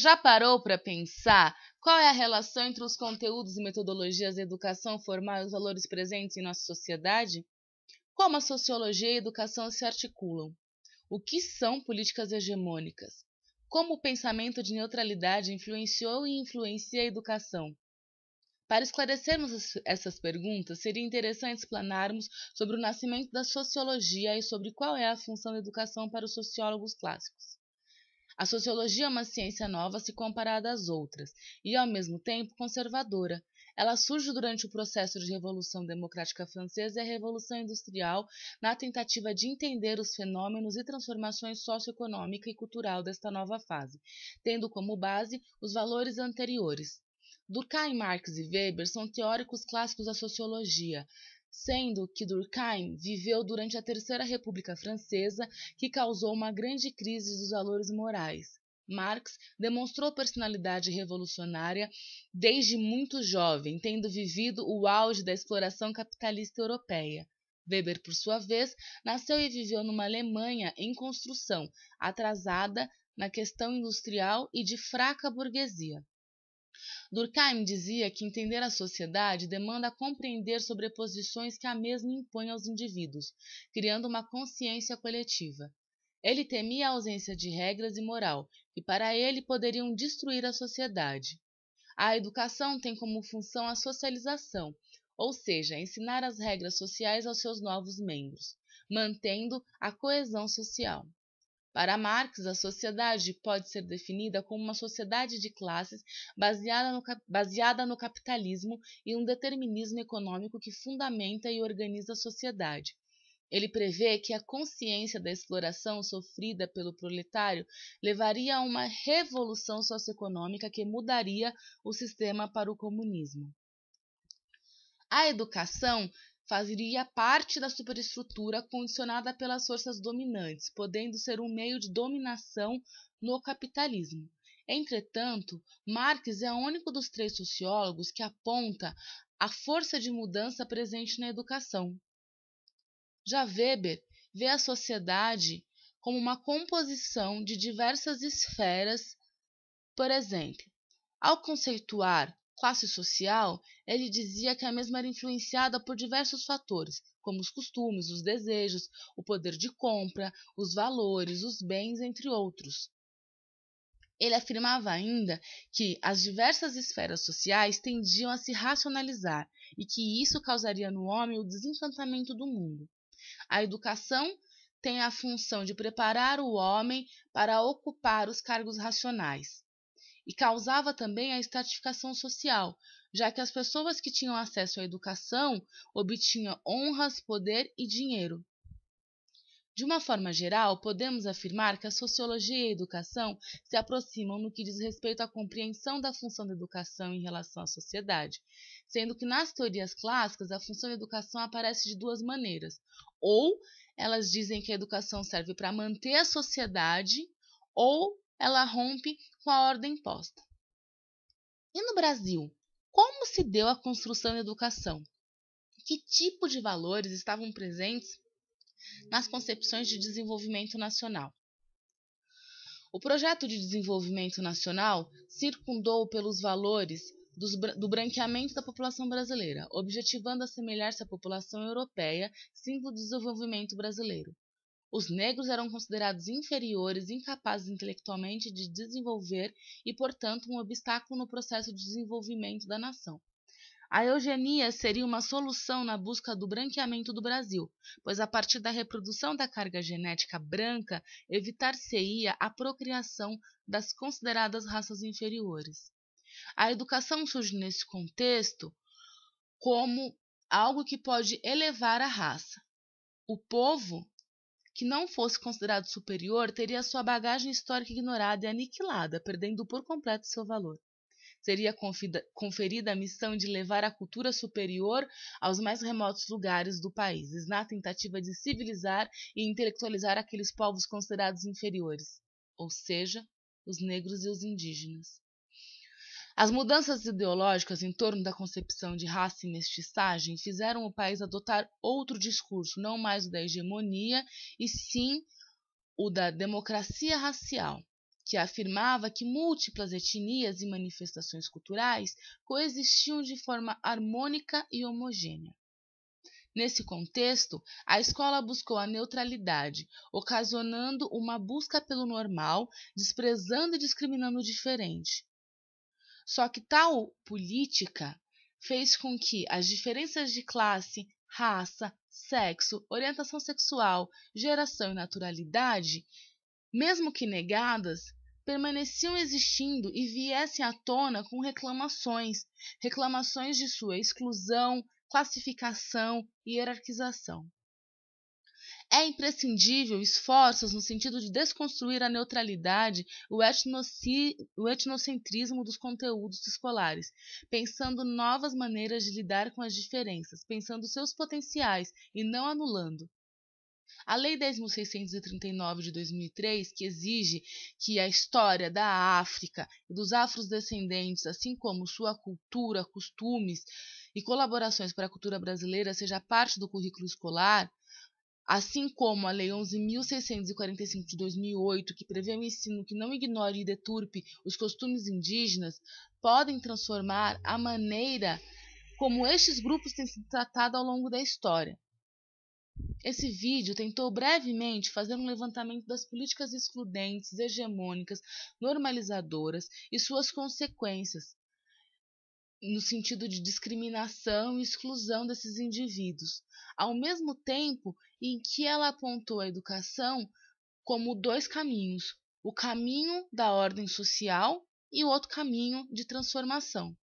Já parou para pensar qual é a relação entre os conteúdos e metodologias da educação formal e os valores presentes em nossa sociedade? Como a sociologia e a educação se articulam? O que são políticas hegemônicas? Como o pensamento de neutralidade influenciou e influencia a educação? Para esclarecermos essas perguntas, seria interessante explanarmos sobre o nascimento da sociologia e sobre qual é a função da educação para os sociólogos clássicos. A sociologia é uma ciência nova se comparada às outras e, ao mesmo tempo, conservadora. Ela surge durante o processo de Revolução Democrática Francesa e a Revolução Industrial, na tentativa de entender os fenômenos e transformações socioeconômica e cultural desta nova fase, tendo como base os valores anteriores. Durkheim, Marx e Weber são teóricos clássicos da sociologia, sendo que Durkheim viveu durante a Terceira República Francesa, que causou uma grande crise dos valores morais. Marx demonstrou personalidade revolucionária desde muito jovem, tendo vivido o auge da exploração capitalista europeia. Weber, por sua vez, nasceu e viveu numa Alemanha em construção, atrasada na questão industrial e de fraca burguesia. Durkheim dizia que entender a sociedade demanda compreender sobreposições que a mesma impõe aos indivíduos, criando uma consciência coletiva. Ele temia a ausência de regras e moral, que para ele poderiam destruir a sociedade. A educação tem como função a socialização, ou seja, ensinar as regras sociais aos seus novos membros, mantendo a coesão social. Para Marx, a sociedade pode ser definida como uma sociedade de classes baseada no capitalismo e um determinismo econômico que fundamenta e organiza a sociedade. Ele prevê que a consciência da exploração sofrida pelo proletário levaria a uma revolução socioeconômica que mudaria o sistema para o comunismo. A educação faria parte da superestrutura condicionada pelas forças dominantes, podendo ser um meio de dominação no capitalismo. Entretanto, Marx é o único dos três sociólogos que aponta a força de mudança presente na educação. Já Weber vê a sociedade como uma composição de diversas esferas. Por exemplo, ao conceituar classe social, ele dizia que a mesma era influenciada por diversos fatores, como os costumes, os desejos, o poder de compra, os valores, os bens, entre outros. Ele afirmava ainda que as diversas esferas sociais tendiam a se racionalizar e que isso causaria no homem o desencantamento do mundo. A educação tem a função de preparar o homem para ocupar os cargos racionais. E causava também a estratificação social, já que as pessoas que tinham acesso à educação obtinham honras, poder e dinheiro. De uma forma geral, podemos afirmar que a sociologia e a educação se aproximam no que diz respeito à compreensão da função da educação em relação à sociedade, sendo que nas teorias clássicas a função da educação aparece de duas maneiras. Ou elas dizem que a educação serve para manter a sociedade, ou ela rompe com a ordem imposta. E no Brasil, como se deu a construção da educação? Que tipo de valores estavam presentes nas concepções de desenvolvimento nacional? O projeto de desenvolvimento nacional circundou pelos valores do branqueamento da população brasileira, objetivando assemelhar-se à população europeia, símbolo do desenvolvimento brasileiro. Os negros eram considerados inferiores, incapazes intelectualmente de desenvolver e, portanto, um obstáculo no processo de desenvolvimento da nação. A eugenia seria uma solução na busca do branqueamento do Brasil, pois a partir da reprodução da carga genética branca, evitar-se-ia a procriação das consideradas raças inferiores. A educação surge nesse contexto como algo que pode elevar a raça. O povo que não fosse considerado superior teria sua bagagem histórica ignorada e aniquilada, perdendo por completo seu valor. Seria conferida a missão de levar a cultura superior aos mais remotos lugares do país, na tentativa de civilizar e intelectualizar aqueles povos considerados inferiores, ou seja, os negros e os indígenas. As mudanças ideológicas em torno da concepção de raça e mestiçagem fizeram o país adotar outro discurso, não mais o da hegemonia, e sim o da democracia racial. que afirmava que múltiplas etnias e manifestações culturais coexistiam de forma harmônica e homogênea. Nesse contexto, a escola buscou a neutralidade, ocasionando uma busca pelo normal, desprezando e discriminando o diferente. Só que tal política fez com que as diferenças de classe, raça, sexo, orientação sexual, geração e naturalidade, mesmo que negadas, permaneciam existindo e viessem à tona com reclamações de sua exclusão, classificação e hierarquização. É imprescindível esforços no sentido de desconstruir a neutralidade, o etnocentrismo dos conteúdos escolares, pensando novas maneiras de lidar com as diferenças, pensando seus potenciais e não anulando. A Lei 10.639 de 2003, que exige que a história da África e dos afrodescendentes, assim como sua cultura, costumes e colaborações para a cultura brasileira seja parte do currículo escolar, assim como a Lei 11.645 de 2008, que prevê um ensino que não ignore e deturpe os costumes indígenas, podem transformar a maneira como estes grupos têm sido tratados ao longo da história. Esse vídeo tentou brevemente fazer um levantamento das políticas excludentes, hegemônicas, normalizadoras e suas consequências, no sentido de discriminação e exclusão desses indivíduos, ao mesmo tempo em que ela apontou a educação como dois caminhos, o caminho da ordem social e o outro caminho de transformação.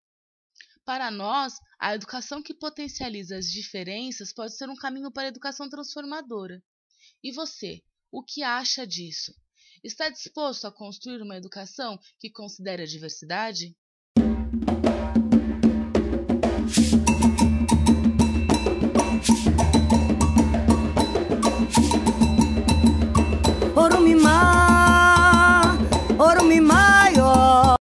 Para nós, a educação que potencializa as diferenças pode ser um caminho para a educação transformadora. E você, o que acha disso? Está disposto a construir uma educação que considere a diversidade?